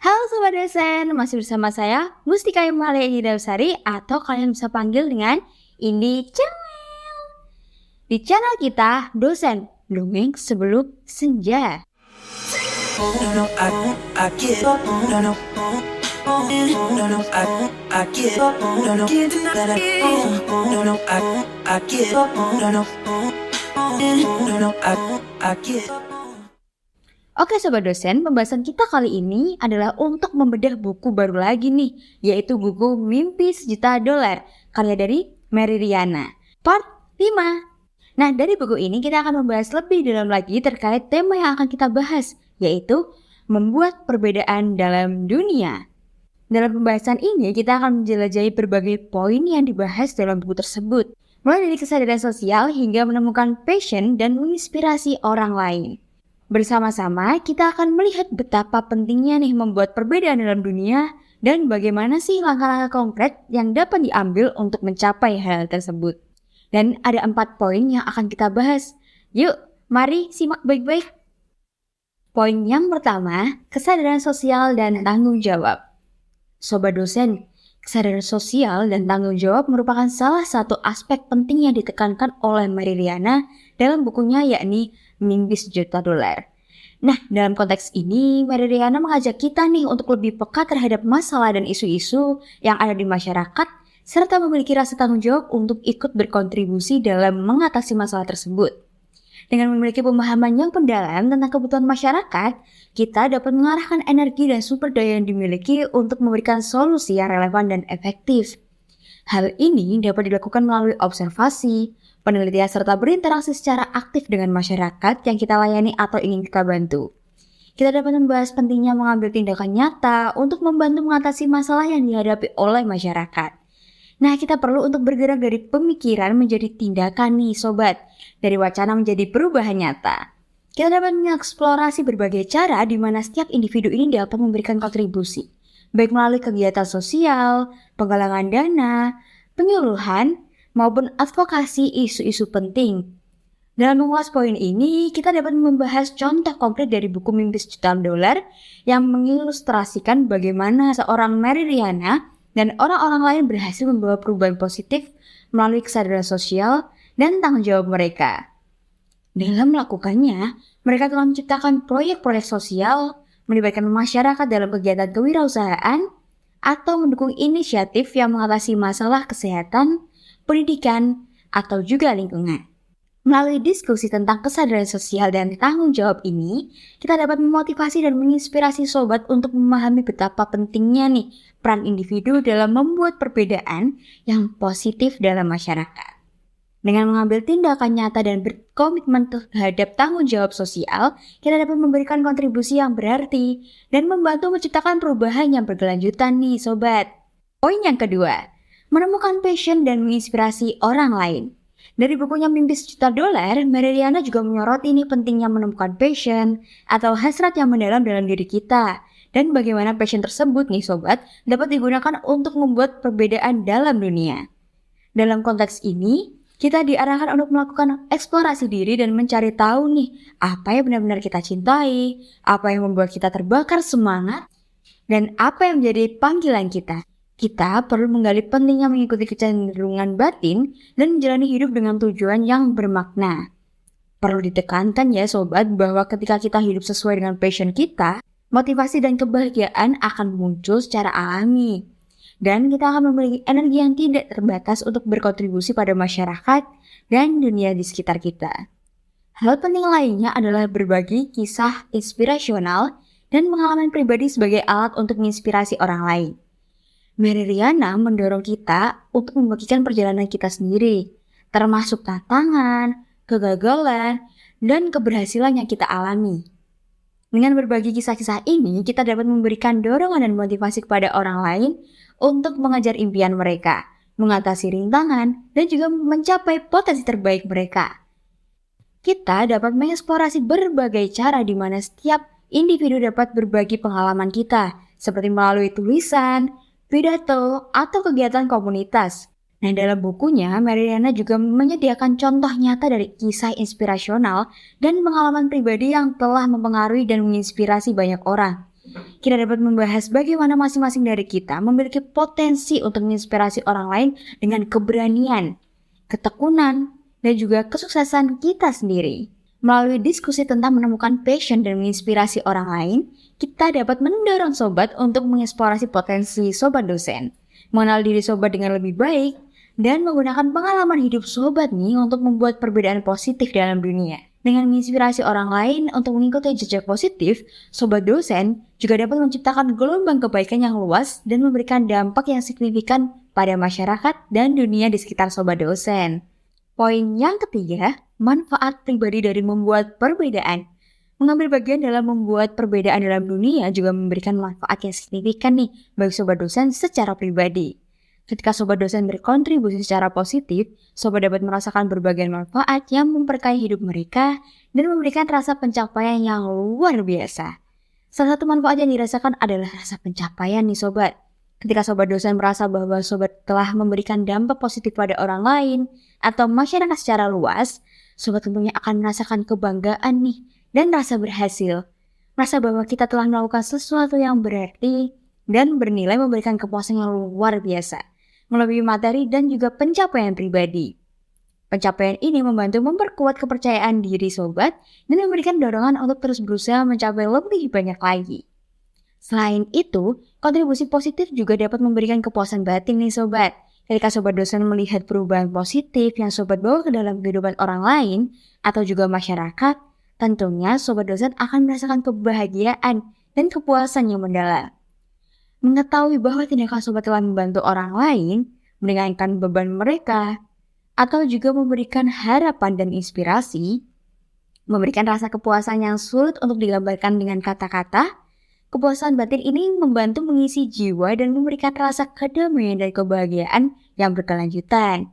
Halo Sobat Dosen, masih bersama saya Mustika Malia Hidayusari atau kalian bisa panggil dengan Indi Channel. Di channel kita, Dosen Dongeng Sebelum Senja. Oke Sobat Dosen, pembahasan kita kali ini adalah untuk membedah buku baru lagi nih, yaitu buku Mimpi Sejuta Dolar, karya dari Mary Riana, part 5. Nah, dari buku ini kita akan membahas lebih dalam lagi terkait tema yang akan kita bahas, yaitu membuat perbedaan dalam dunia. Dalam pembahasan ini, kita akan menjelajahi berbagai poin yang dibahas dalam buku tersebut, mulai dari kesadaran sosial hingga menemukan passion dan menginspirasi orang lain. Bersama-sama kita akan melihat betapa pentingnya nih membuat perbedaan dalam dunia dan bagaimana sih langkah-langkah konkret yang dapat diambil untuk mencapai hal tersebut. Dan ada 4 poin yang akan kita bahas. Yuk, mari simak baik-baik. Poin yang pertama, kesadaran sosial dan tanggung jawab. Sobat Dosen, kesadaran sosial dan tanggung jawab merupakan salah satu aspek penting yang ditekankan oleh Mary Riana dalam bukunya yakni Mimpi Sejuta Dolar. Nah, dalam konteks ini, Mary Riana mengajak kita nih untuk lebih peka terhadap masalah dan isu-isu yang ada di masyarakat, serta memiliki rasa tanggung jawab untuk ikut berkontribusi dalam mengatasi masalah tersebut. Dengan memiliki pemahaman yang mendalam tentang kebutuhan masyarakat, kita dapat mengarahkan energi dan sumber daya yang dimiliki untuk memberikan solusi yang relevan dan efektif. Hal ini dapat dilakukan melalui observasi, penelitian serta berinteraksi secara aktif dengan masyarakat yang kita layani atau ingin kita bantu. Kita dapat membahas pentingnya mengambil tindakan nyata untuk membantu mengatasi masalah yang dihadapi oleh masyarakat. Nah, kita perlu untuk bergerak dari pemikiran menjadi tindakan nih sobat, dari wacana menjadi perubahan nyata. Kita dapat mengeksplorasi berbagai cara di mana setiap individu ini dapat memberikan kontribusi, baik melalui kegiatan sosial, penggalangan dana, penyuluhan, maupun advokasi isu-isu penting. Dalam mengulas poin ini, kita dapat membahas contoh konkret dari buku Mimpi Sejuta Dolar yang mengilustrasikan bagaimana seorang Mary Riana dan orang-orang lain berhasil membawa perubahan positif melalui kesadaran sosial dan tanggung jawab mereka. Dalam melakukannya, mereka telah menciptakan proyek-proyek sosial, melibatkan masyarakat dalam kegiatan kewirausahaan, atau mendukung inisiatif yang mengatasi masalah kesehatan, pendidikan, atau juga lingkungan. Melalui diskusi tentang kesadaran sosial dan tanggung jawab ini, kita dapat memotivasi dan menginspirasi sobat untuk memahami betapa pentingnya nih peran individu dalam membuat perbedaan yang positif dalam masyarakat. Dengan mengambil tindakan nyata dan berkomitmen terhadap tanggung jawab sosial, kita dapat memberikan kontribusi yang berarti dan membantu menciptakan perubahan yang berkelanjutan nih sobat. Poin yang kedua, menemukan passion dan menginspirasi orang lain. Dari bukunya Mimpi Sejuta Dolar, Mary Riana juga menyoroti ini pentingnya menemukan passion atau hasrat yang mendalam dalam diri kita. Dan bagaimana passion tersebut nih sobat dapat digunakan untuk membuat perbedaan dalam dunia. Dalam konteks ini, kita diarahkan untuk melakukan eksplorasi diri dan mencari tahu nih apa yang benar-benar kita cintai, apa yang membuat kita terbakar semangat, dan apa yang menjadi panggilan kita. Kita perlu menggali pentingnya mengikuti kecenderungan batin dan menjalani hidup dengan tujuan yang bermakna. Perlu ditekankan ya sobat bahwa ketika kita hidup sesuai dengan passion kita, motivasi dan kebahagiaan akan muncul secara alami. Dan kita akan memiliki energi yang tidak terbatas untuk berkontribusi pada masyarakat dan dunia di sekitar kita. Hal penting lainnya adalah berbagi kisah inspirasional dan pengalaman pribadi sebagai alat untuk menginspirasi orang lain. Mary Riana mendorong kita untuk membagikan perjalanan kita sendiri, termasuk tantangan, kegagalan, dan keberhasilan yang kita alami. Dengan berbagi kisah-kisah ini, kita dapat memberikan dorongan dan motivasi kepada orang lain untuk mengejar impian mereka, mengatasi rintangan, dan juga mencapai potensi terbaik mereka. Kita dapat mengeksplorasi berbagai cara di mana setiap individu dapat berbagi pengalaman kita, seperti melalui tulisan, pidato, atau kegiatan komunitas. Nah, dalam bukunya, Mary Riana juga menyediakan contoh nyata dari kisah inspirasional dan pengalaman pribadi yang telah mempengaruhi dan menginspirasi banyak orang. Kita dapat membahas bagaimana masing-masing dari kita memiliki potensi untuk menginspirasi orang lain dengan keberanian, ketekunan, dan juga kesuksesan kita sendiri. Melalui diskusi tentang menemukan passion dan menginspirasi orang lain, kita dapat mendorong sobat untuk mengeksplorasi potensi sobat dosen, mengenal diri sobat dengan lebih baik, dan menggunakan pengalaman hidup sobat nih untuk membuat perbedaan positif dalam dunia. Dengan menginspirasi orang lain untuk mengikuti jejak positif, sobat dosen juga dapat menciptakan gelombang kebaikan yang luas dan memberikan dampak yang signifikan pada masyarakat dan dunia di sekitar sobat dosen. Poin yang ketiga, manfaat pribadi dari membuat perbedaan. Mengambil bagian dalam membuat perbedaan dalam dunia juga memberikan manfaat yang signifikan nih bagi sobat dosen secara pribadi. Ketika sobat dosen berkontribusi secara positif, sobat dapat merasakan berbagai manfaat yang memperkaya hidup mereka dan memberikan rasa pencapaian yang luar biasa. Salah satu manfaat yang dirasakan adalah rasa pencapaian nih sobat. Ketika sobat dosen merasa bahwa sobat telah memberikan dampak positif pada orang lain atau masyarakat secara luas, sobat tentunya akan merasakan kebanggaan nih dan rasa berhasil. Merasa bahwa kita telah melakukan sesuatu yang berarti dan bernilai memberikan kepuasan yang luar biasa, melebihi materi dan juga pencapaian pribadi. Pencapaian ini membantu memperkuat kepercayaan diri sobat dan memberikan dorongan untuk terus berusaha mencapai lebih banyak lagi. Selain itu, kontribusi positif juga dapat memberikan kepuasan batin nih sobat. Ketika sobat dosen melihat perubahan positif yang sobat bawa ke dalam kehidupan orang lain atau juga masyarakat, tentunya sobat dosen akan merasakan kebahagiaan dan kepuasan yang mendalam. Mengetahui bahwa tindakan sobat telah membantu orang lain, meringankan beban mereka, atau juga memberikan harapan dan inspirasi, memberikan rasa kepuasan yang sulit untuk digambarkan dengan kata-kata. Kepuasan batin ini membantu mengisi jiwa dan memberikan rasa kedamaian dan kebahagiaan yang berkelanjutan.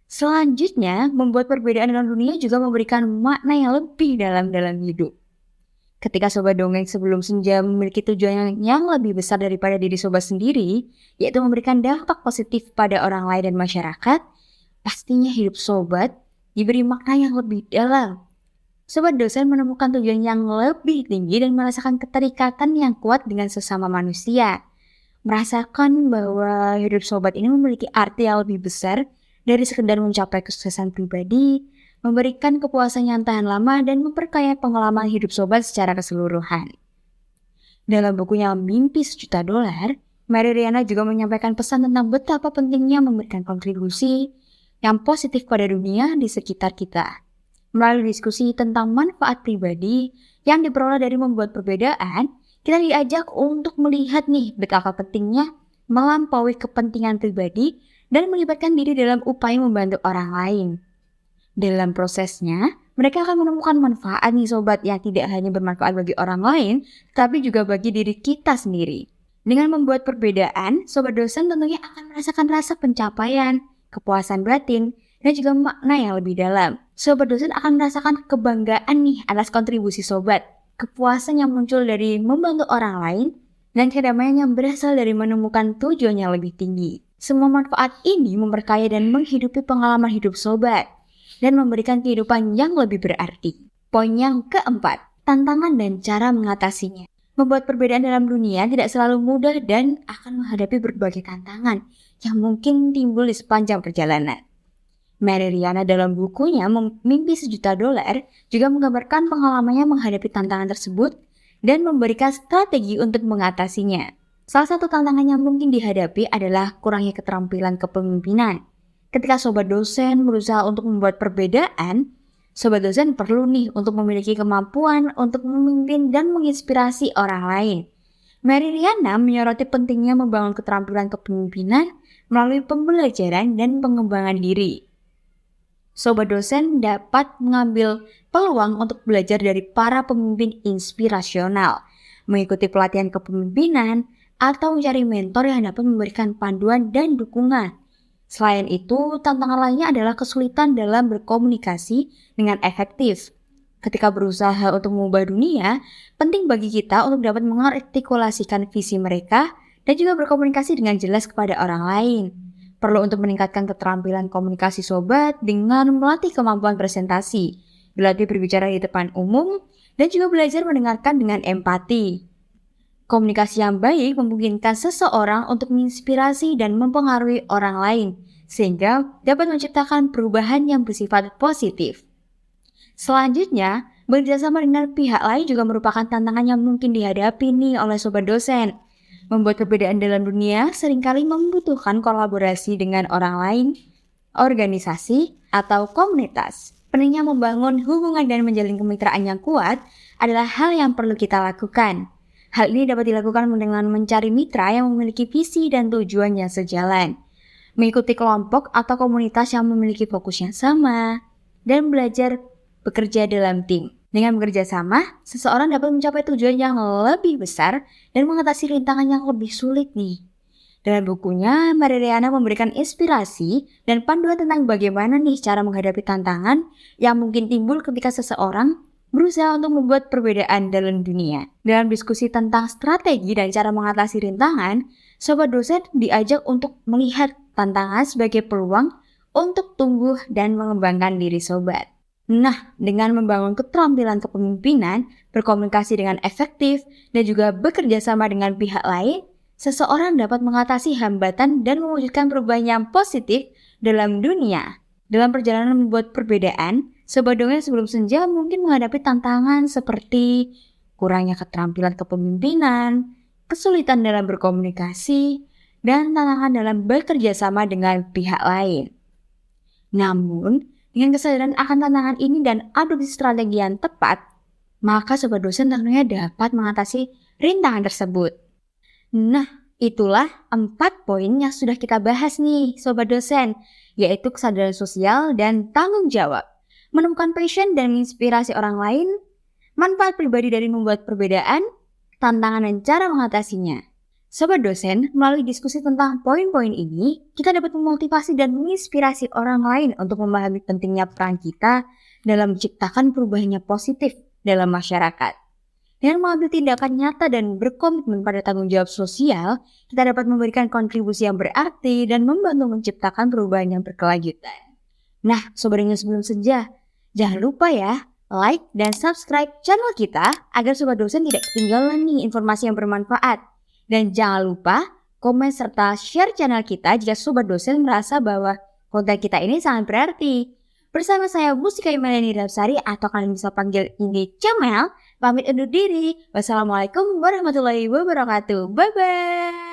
Selanjutnya, membuat perbedaan dalam dunia juga memberikan makna yang lebih dalam hidup. Ketika sobat dongeng sebelum senja memiliki tujuan yang lebih besar daripada diri sobat sendiri, yaitu memberikan dampak positif pada orang lain dan masyarakat, pastinya hidup sobat diberi makna yang lebih dalam. Sobat dosen menemukan tujuan yang lebih tinggi dan merasakan keterikatan yang kuat dengan sesama manusia. Merasakan bahwa hidup sobat ini memiliki arti yang lebih besar dari sekedar mencapai kesuksesan pribadi, memberikan kepuasan yang tahan lama dan memperkaya pengalaman hidup sobat secara keseluruhan. Dalam bukunya Mimpi Sejuta Dolar, Mary Riana juga menyampaikan pesan tentang betapa pentingnya memberikan kontribusi yang positif pada dunia di sekitar kita. Melalui diskusi tentang manfaat pribadi yang diperoleh dari membuat perbedaan, kita diajak untuk melihat nih betapa pentingnya melampaui kepentingan pribadi dan melibatkan diri dalam upaya membantu orang lain. Dalam prosesnya, mereka akan menemukan manfaat nih sobat yang tidak hanya bermanfaat bagi orang lain, tapi juga bagi diri kita sendiri. Dengan membuat perbedaan, sobat dosen tentunya akan merasakan rasa pencapaian, kepuasan batin, dan juga makna yang lebih dalam. Sobat dosen akan merasakan kebanggaan nih atas kontribusi sobat, kepuasan yang muncul dari membantu orang lain, dan kedamaian yang berasal dari menemukan tujuan yang lebih tinggi. Semua manfaat ini memperkaya dan menghidupi pengalaman hidup sobat, dan memberikan kehidupan yang lebih berarti. Poin yang keempat, tantangan dan cara mengatasinya. Membuat perbedaan dalam dunia tidak selalu mudah dan akan menghadapi berbagai tantangan yang mungkin timbul di sepanjang perjalanan. Mary Riana dalam bukunya Mimpi Sejuta Dolar juga menggambarkan pengalamannya menghadapi tantangan tersebut dan memberikan strategi untuk mengatasinya. Salah satu tantangan yang mungkin dihadapi adalah kurangnya keterampilan kepemimpinan. Ketika sobat dosen berusaha untuk membuat perbedaan, sobat dosen perlu nih untuk memiliki kemampuan untuk memimpin dan menginspirasi orang lain. Mary Riana menyoroti pentingnya membangun keterampilan kepemimpinan melalui pembelajaran dan pengembangan diri. Sobat dosen dapat mengambil peluang untuk belajar dari para pemimpin inspirasional, mengikuti pelatihan kepemimpinan, atau mencari mentor yang dapat memberikan panduan dan dukungan. Selain itu, tantangan lainnya adalah kesulitan dalam berkomunikasi dengan efektif. Ketika berusaha untuk mengubah dunia, penting bagi kita untuk dapat mengartikulasikan visi mereka dan juga berkomunikasi dengan jelas kepada orang lain. Perlu untuk meningkatkan keterampilan komunikasi sobat dengan melatih kemampuan presentasi, berlatih berbicara di depan umum, dan juga belajar mendengarkan dengan empati. Komunikasi yang baik memungkinkan seseorang untuk menginspirasi dan mempengaruhi orang lain, sehingga dapat menciptakan perubahan yang bersifat positif. Selanjutnya, bekerjasama dengan pihak lain juga merupakan tantangan yang mungkin dihadapi nih oleh sobat dosen. Membuat perbedaan dalam dunia seringkali membutuhkan kolaborasi dengan orang lain, organisasi, atau komunitas. Pentingnya membangun hubungan dan menjalin kemitraan yang kuat adalah hal yang perlu kita lakukan. Hal ini dapat dilakukan dengan mencari mitra yang memiliki visi dan tujuan yang sejalan, mengikuti kelompok atau komunitas yang memiliki fokus yang sama, dan belajar bekerja dalam tim. Dengan bekerja sama, seseorang dapat mencapai tujuan yang lebih besar dan mengatasi rintangan yang lebih sulit nih. Dalam bukunya, Maririana memberikan inspirasi dan panduan tentang bagaimana nih cara menghadapi tantangan yang mungkin timbul ketika seseorang berusaha untuk membuat perbedaan dalam dunia. Dalam diskusi tentang strategi dan cara mengatasi rintangan, sobat dosen diajak untuk melihat tantangan sebagai peluang untuk tumbuh dan mengembangkan diri sobat. Nah, dengan membangun keterampilan kepemimpinan, berkomunikasi dengan efektif, dan juga bekerja sama dengan pihak lain, seseorang dapat mengatasi hambatan dan mewujudkan perubahan yang positif dalam dunia. Dalam perjalanan membuat perbedaan, sobat dongeng sebelum senja mungkin menghadapi tantangan seperti kurangnya keterampilan kepemimpinan, kesulitan dalam berkomunikasi, dan tantangan dalam bekerja sama dengan pihak lain. Namun, dengan kesadaran akan tantangan ini dan adopsi strategi yang tepat, maka sobat dosen tentunya dapat mengatasi rintangan tersebut. Nah, itulah 4 poin yang sudah kita bahas nih sobat dosen, yaitu kesadaran sosial dan tanggung jawab, menemukan passion dan menginspirasi orang lain, manfaat pribadi dari membuat perbedaan, tantangan dan cara mengatasinya. Sobat dosen, melalui diskusi tentang poin-poin ini, kita dapat memotivasi dan menginspirasi orang lain untuk memahami pentingnya peran kita dalam menciptakan perubahan yang positif dalam masyarakat. Dengan mengambil tindakan nyata dan berkomitmen pada tanggung jawab sosial, kita dapat memberikan kontribusi yang berarti dan membantu menciptakan perubahan yang berkelanjutan. Nah, sobat dosen sebelum senja, jangan lupa ya, like dan subscribe channel kita agar sobat dosen tidak ketinggalan nih informasi yang bermanfaat. Dan jangan lupa komen serta share channel kita jika sobat dosen merasa bahwa konten kita ini sangat berarti. Bersama saya Mustika Imelani Rapsari atau kalian bisa panggil ini Camel, pamit undur diri. Wassalamualaikum warahmatullahi wabarakatuh. Bye-bye.